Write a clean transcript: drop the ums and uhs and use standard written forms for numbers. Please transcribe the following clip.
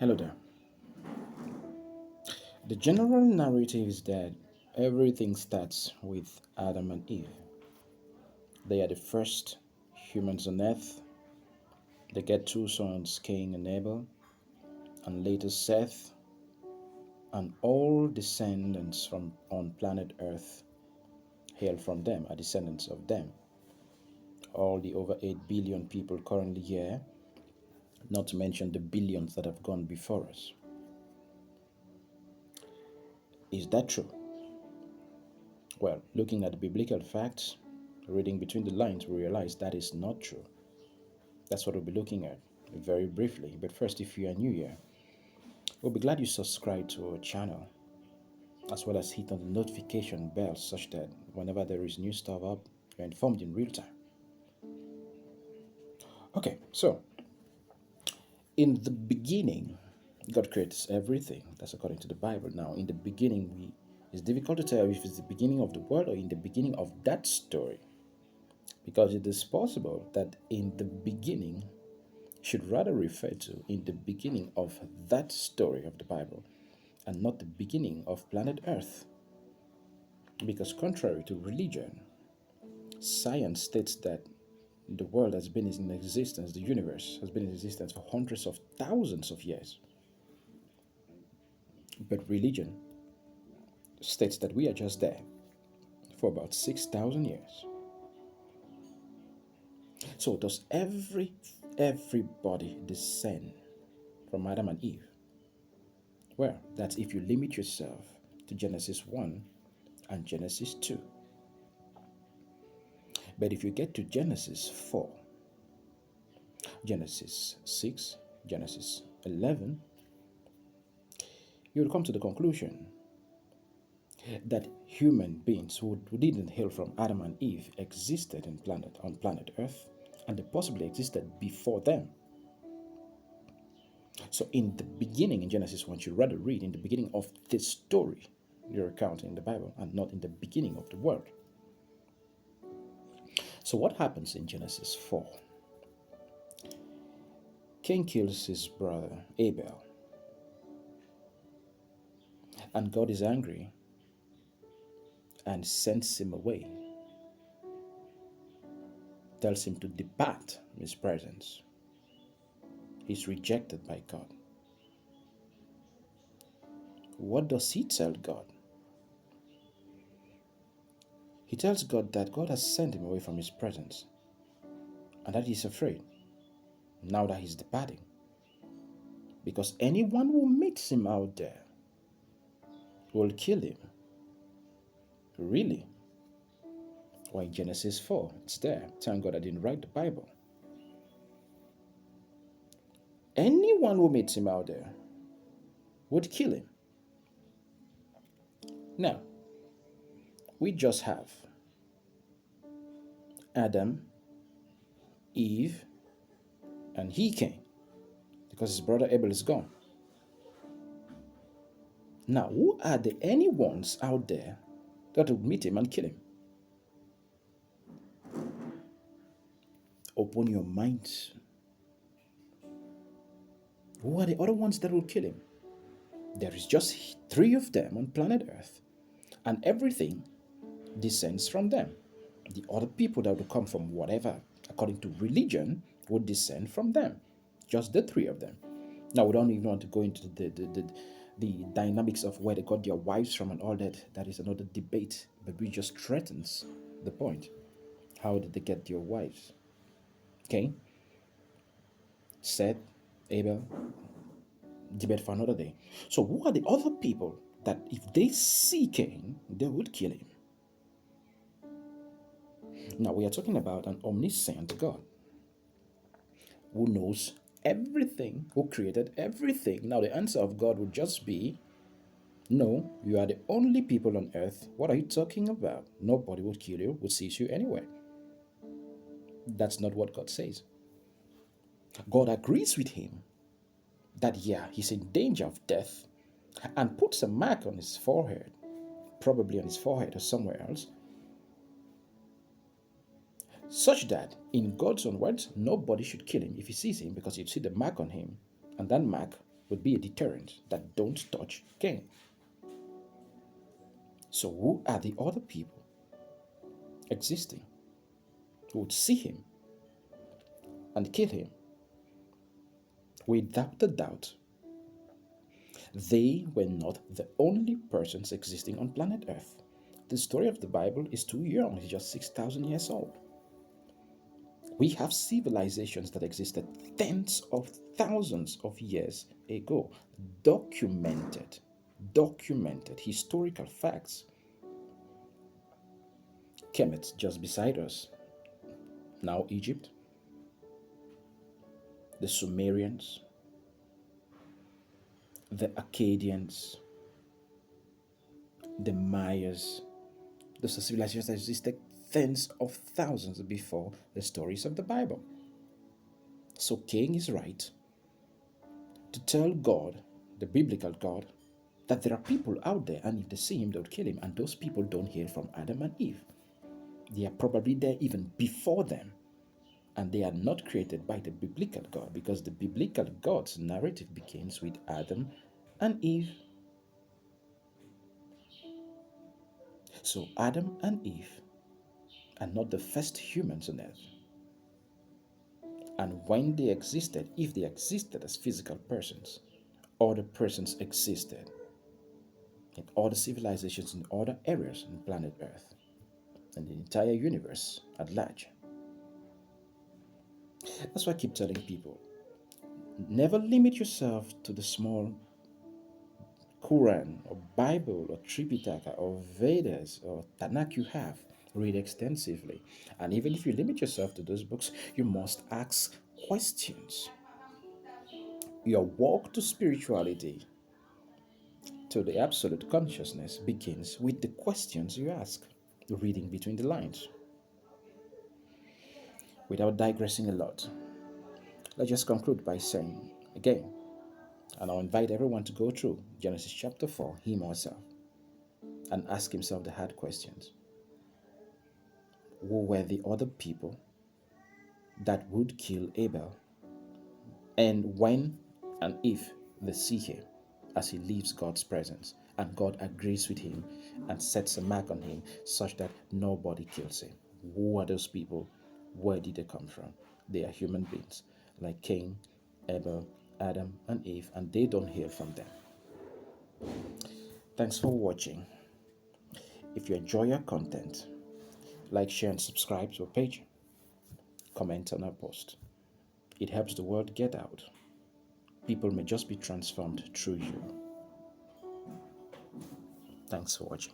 Hello there. The general narrative is that everything starts with Adam and Eve. They are the first humans on earth. They get two sons, Cain and Abel, and later Seth, and all descendants from on planet Earth hail from them, are descendants of them. All the over 8 billion people currently here, not to mention the billions that have gone before us. Is that true? Well, looking at the biblical facts, reading between the lines, we realize that is not true. That's what we'll be looking at very briefly. But first, if you are new here, we'll be glad you subscribe to our channel, as well as hit on the notification bell such that whenever there is new stuff up, you're informed in real time. Okay, so in the beginning, God creates everything. That's according to the Bible. Now, in the beginning, it's difficult to tell if it's the beginning of the world or in the beginning of that story, because it is possible that in the beginning should rather refer to in the beginning of that story of the Bible and not the beginning of planet Earth. Because contrary to religion, science states that the world has been in existence, the universe has been in existence for hundreds of thousands of years. But religion states that we are just there for about 6,000 years. So does everybody descend from Adam and Eve? Well, that's if you limit yourself to Genesis 1 and Genesis 2. But if you get to Genesis 4, Genesis 6, Genesis 11, you will come to the conclusion that human beings who didn't hail from Adam and Eve existed on planet Earth, and they possibly existed before them. So in the beginning, in Genesis 1, you rather read in the beginning of this story you're recounting in the Bible, and not in the beginning of the world. So what happens in Genesis 4? Cain kills his brother Abel, and God is angry and sends him away, tells him to depart from his presence. He's rejected by God. What does he tell God? He tells God that God has sent him away from his presence and that he's afraid now that he's departing, because anyone who meets him out there will kill him. Really? Why, in Genesis 4, it's there. Thank God I didn't write the Bible. Anyone who meets him out there would kill him. Now, we just have Adam, Eve, and he came because his brother Abel is gone. Now, who are the anyones out there that would meet him and kill him? Open your minds. Who are the other ones that will kill him? There is just 3 of them on planet Earth, and everything descends from them. The other people that will come from whatever, according to religion, would descend from them. Just the 3 of them. Now, we don't even want to go into the dynamics of where they got their wives from and all that. That is another debate, but we just threatens the point. How did they get their wives? Okay? Seth, Abel, debate for another day. So who are the other people that if they see Cain, they would kill him? Now we are talking about an omniscient God who knows everything, who created everything. Now the answer of God would just be, no, you are the only people on earth. What are you talking about? Nobody would kill you, would seize you anyway. That's not what God says. God agrees with him that, yeah, he's in danger of death, and puts a mark on his forehead, probably on his forehead or somewhere else, such that, in God's own words, nobody should kill him if he sees him, because you'd see the mark on him, and that mark would be a deterrent that don't touch Cain. So who are the other people existing who would see him and kill him? Without a doubt, they were not the only persons existing on planet Earth. The story of the Bible is too young, it's just 6,000 years old. We have civilizations that existed tens of thousands of years ago, documented historical facts. Kemet, just beside us, now Egypt, the Sumerians, the Akkadians, the Mayas. Those are civilizations that existed tens of thousands before the stories of the Bible. So Cain is right to tell God, the biblical God, that there are people out there, and if they see him, they'll kill him. And those people don't hail from Adam and Eve. They are probably there even before them. And they are not created by the biblical God, because the biblical God's narrative begins with Adam and Eve. So Adam and Eve are not the first humans on earth. And when they existed, if they existed as physical persons, other persons existed in other civilizations in other areas on planet Earth and the entire universe at large. That's why I keep telling people, never limit yourself to the small Quran or Bible or Tripitaka or Vedas or Tanakh you have. Read extensively. And even if you limit yourself to those books, you must ask questions. Your walk to spirituality, to the absolute consciousness, begins with the questions you ask, reading between the lines. Without digressing a lot, let's just conclude by saying again, and I'll invite everyone to go through Genesis chapter 4, him or herself, and ask himself the hard questions. Who were the other people that would kill Abel? And when and if they see him as he leaves God's presence, and God agrees with him and sets a mark on him such that nobody kills him. Who are those people? Where did they come from? They are human beings like Cain, Abel, Adam, and Eve, and they don't hail from them. Thanks for watching. If you enjoy our content, like, share, and subscribe to our page. Comment on our post. It helps the word get out. People may just be transformed through you. Thanks for watching.